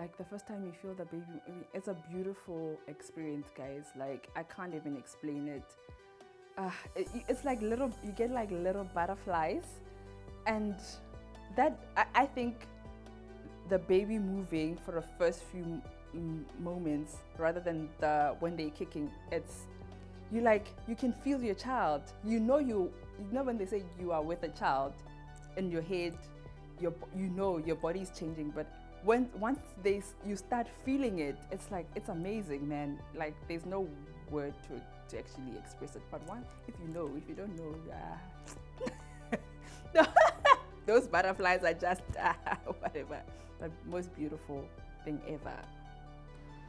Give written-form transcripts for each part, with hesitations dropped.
like the first time you feel the baby, I mean, it's a beautiful experience, guys. Like I can't even explain it. It's like you get like little butterflies, and that I think the baby moving for the first few moments rather than when they're kicking, it's you can feel your child. You know when they say you are with a child, in your head, your body's changing, but once you start feeling it, it's amazing, man. Like there's no word to actually express it. But if you don't know, those butterflies are just whatever. The most beautiful thing ever.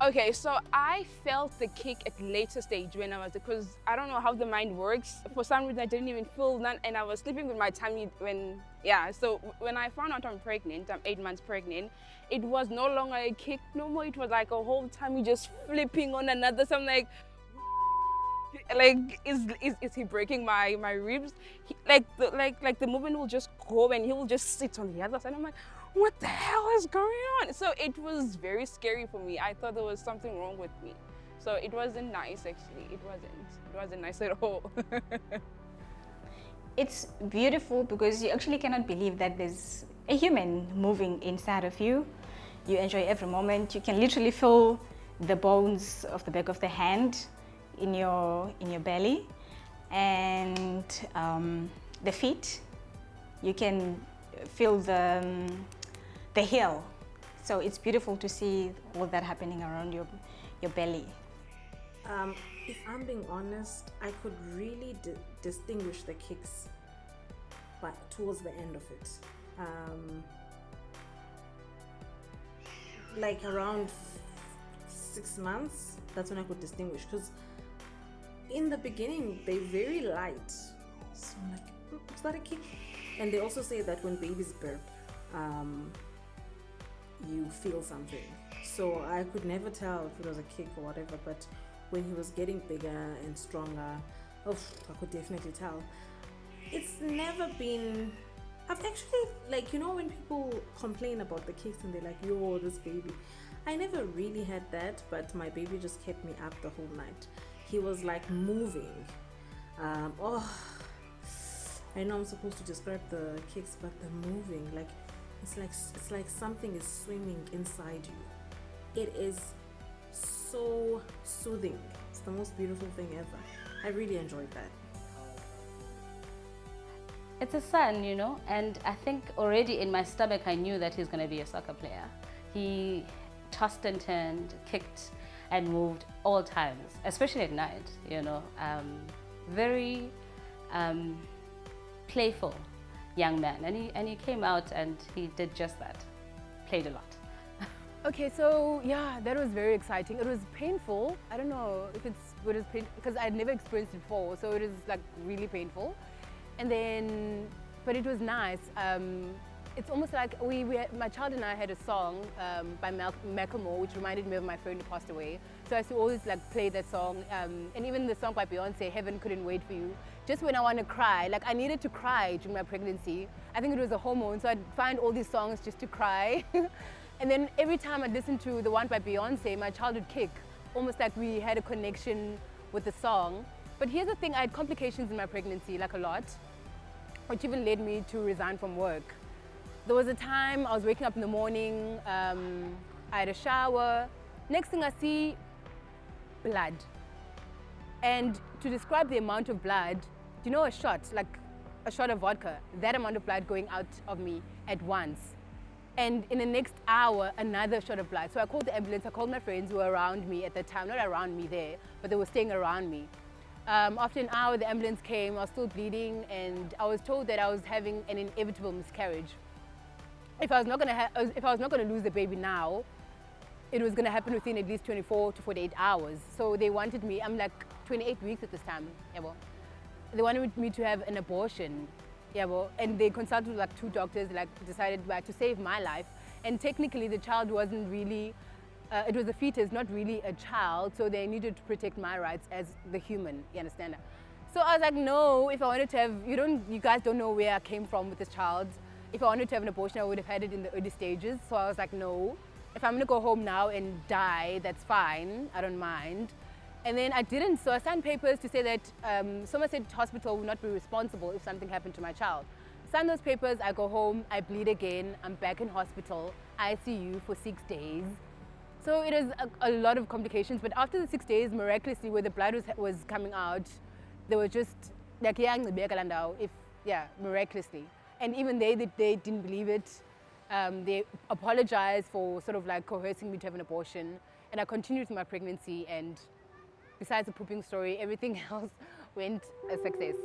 Okay, so I felt the kick at later stage when because I don't know how the mind works. For some reason, I didn't even feel none, and I was sleeping with my tummy so when I found out I'm pregnant, I'm 8 months pregnant, it was no longer a kick no more. It was like a whole tummy just flipping on another. So I'm like, is he breaking my ribs? The movement will just go and he will just sit on the other side. I'm like, what the hell is going on? So it was very scary for me. I thought there was something wrong with me. So it wasn't nice, actually. It wasn't nice at all. It's beautiful because you actually cannot believe that there's a human moving inside of you. You enjoy every moment. You can literally feel the bones of the back of the hand in your belly, and the feet. You can feel the heel. So it's beautiful to see all that happening around your belly. If I'm being honest, I could really distinguish the kicks, but towards the end of it. Like around 6 months, that's when I could distinguish, because in the beginning they're very light. So I'm like, is that a kick? And they also say that when babies burp, you feel something. So I could never tell if it was a kick or whatever, but when he was getting bigger and stronger, I could definitely tell. It's never been, I've actually, when people complain about the kicks and they're like, yo, this baby, I never really had that, but my baby just kept me up the whole night. He was like moving. I know I'm supposed to describe the kicks, but the moving, it's like something is swimming inside you. It is so soothing. It's the most beautiful thing ever. I really enjoyed that. It's a son, and I think already in my stomach I knew that he's going to be a soccer player. He tossed and turned, kicked and moved all times, especially at night, very playful young man, and he came out and he did just that, played a lot. Okay, so yeah, that was very exciting. It was painful. I don't know if it was painful because I'd never experienced it before, so it was like really painful. And then, but it was nice. It's almost like my child and I had a song by Macklemore, which reminded me of my friend who passed away. So I used to always play that song, and even the song by Beyonce, Heaven Couldn't Wait For You. Just when I want to cry, I needed to cry during my pregnancy. I think it was a hormone, so I'd find all these songs just to cry. And then every time I listened to the one by Beyonce, my child would kick, almost like we had a connection with the song. But here's the thing, I had complications in my pregnancy, a lot, which even led me to resign from work. There was a time I was waking up in the morning, I had a shower, next thing I see, blood. And to describe the amount of blood, a shot, like a shot of vodka, that amount of blood going out of me at once. And in the next hour, another shot of blood. So I called the ambulance, I called my friends who were around me at the time, not around me there, but they were staying around me. After an hour, the ambulance came, I was still bleeding, and I was told that I was having an inevitable miscarriage. If I was not going to lose the baby now, it was going to happen within at least 24 to 48 hours. So they wanted me, I'm 28 weeks at this time, they wanted me to have an abortion, and they consulted with 2 doctors, decided to save my life. And technically the child wasn't really, it was a fetus, not really a child, so they needed to protect my rights as the human, you understand? So I was like, no, if I wanted to have, you guys don't know where I came from with this child. If I wanted to have an abortion, I would have had it in the early stages. So I was like, no. if I'm gonna go home now and die, that's fine, I don't mind. And then I didn't, so I signed papers to say that Somerset Hospital will not be responsible if something happened to my child. Sign those papers, I go home, I bleed again, I'm back in hospital, ICU for 6 days. So it is a lot of complications, but after the 6 days, miraculously, where the blood was coming out, they were just like, miraculously. And even they didn't believe it. They apologized for sort of like coercing me to have an abortion. And I continued with my pregnancy, and besides the pooping story, everything else went a success.